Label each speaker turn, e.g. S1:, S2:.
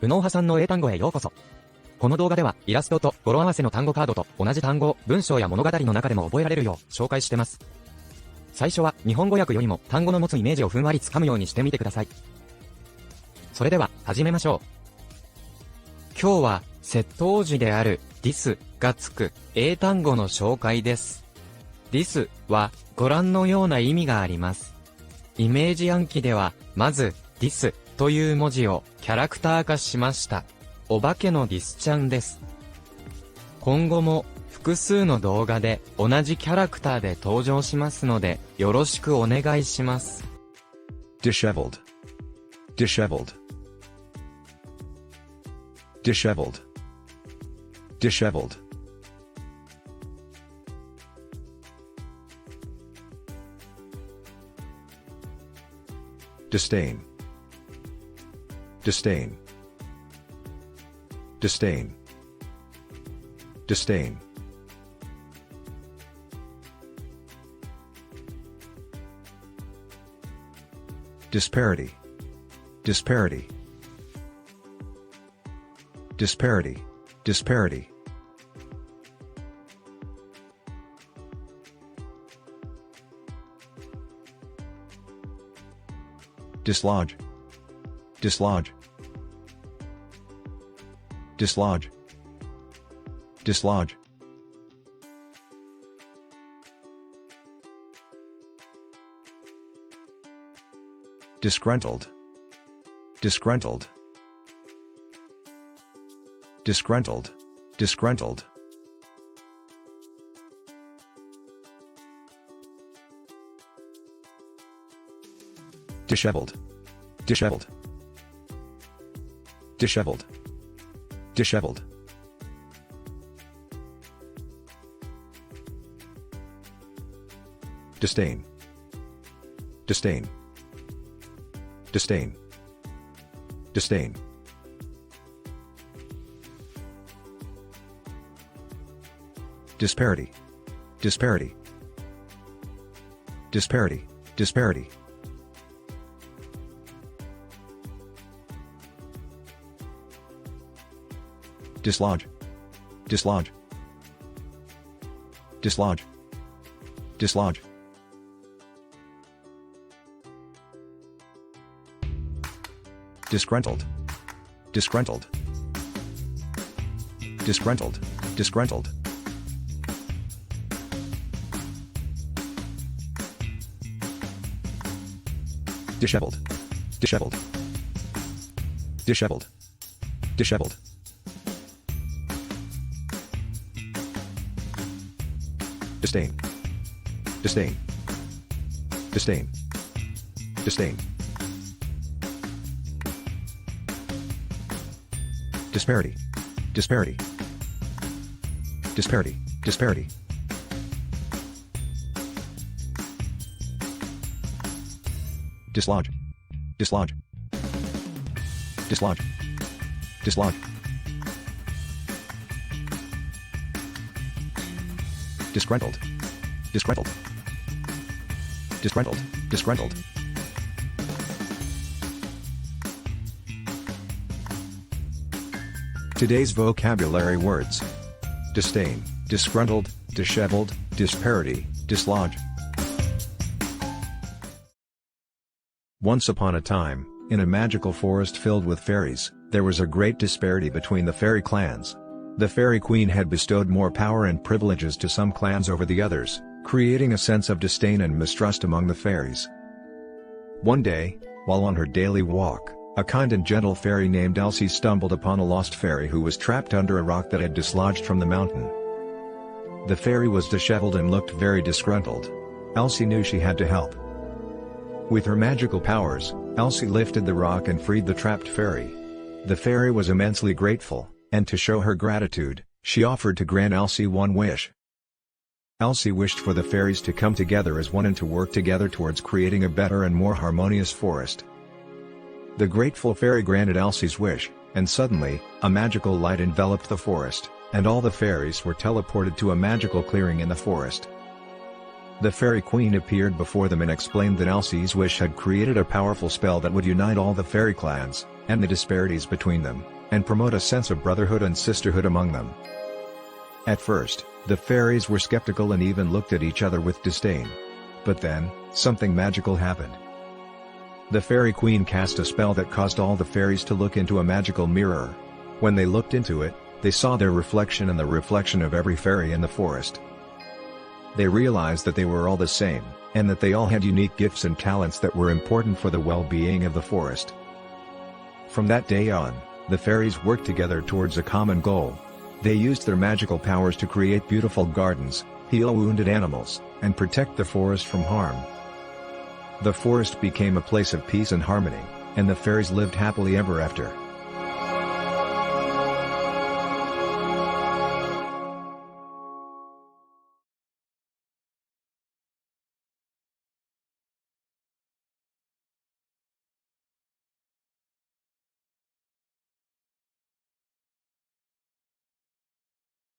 S1: 右脳派さんの英単語へようこそ。この動画ではイラストと語呂合わせの単語カードと同じ単語を文章や物語の中でも覚えられるよう紹介してます。最初は日本語訳よりも単語の持つイメージをふんわりつかむようにしてみてください。それでは始めましょう。今日は接頭辞である dis がつく英単語の紹介です。dis はご覧のような意味があります。イメージ暗記ではまず dis という文字をキャラクター化しました。お化けのディスちゃんです。今後も複数の動画で同じキャラクターで登場しますのでよろしくお願いします。
S2: disheveled, disheveled, disheveled, disheveled, disdain, disdain, disdain, disdain, disparity, disparity, disparity, disparity, dislodge, dislodge, dislodge, dislodge, disgruntled, disgruntled, disgruntled, disgruntled, disheveled, disheveled, disheveled, disheveled, disdain, disdain, disdain, disdain, disparity, disparity, disparity, disparity, dislodge, dislodge, dislodge, dislodge, disgruntled, disgruntled, disgruntled, disgruntled, disheveled, disheveled, disheveled, disheveled, disdain, disdain, disdain, disdain, disparity, disparity, disparity, disparity, dislodge, dislodge, dislodge, dislodge, disgruntled, disgruntled, disgruntled, disgruntled, today's vocabulary words: disdain, disgruntled, disheveled, disparity, dislodge. Once upon a time, in a magical forest filled with fairies, there was a great disparity between the fairy clans. The fairy queen had bestowed more power and privileges to some clans over the others, creating a sense of disdain and mistrust among the fairies. One day, while on her daily walk, a kind and gentle fairy named Elsie stumbled upon a lost fairy who was trapped under a rock that had dislodged from the mountain. The fairy was disheveled and looked very disgruntled. Elsie knew she had to help. With her magical powers, Elsie lifted the rock and freed the trapped fairy. The fairy was immensely grateful, and to show her gratitude, she offered to grant Elsie one wish. Elsie wished for the fairies to come together as one and to work together towards creating a better and more harmonious forest. The grateful fairy granted Elsie's wish, and suddenly, a magical light enveloped the forest, and all the fairies were teleported to a magical clearing in the forest. The fairy queen appeared before them and explained that Elsie's wish had created a powerful spell that would unite all the fairy clans, and the disparities between them, and promote a sense of brotherhood and sisterhood among them. At first, the fairies were skeptical and even looked at each other with disdain. But then, something magical happened. The Fairy Queen cast a spell that caused all the fairies to look into a magical mirror. When they looked into it, they saw their reflection and the reflection of every fairy in the forest. They realized that they were all the same, and that they all had unique gifts and talents that were important for the well-being of the forest. From that day on, the fairies worked together towards a common goal. They used their magical powers to create beautiful gardens, heal wounded animals, and protect the forest from harm. The forest became a place of peace and harmony, and the fairies lived happily ever after.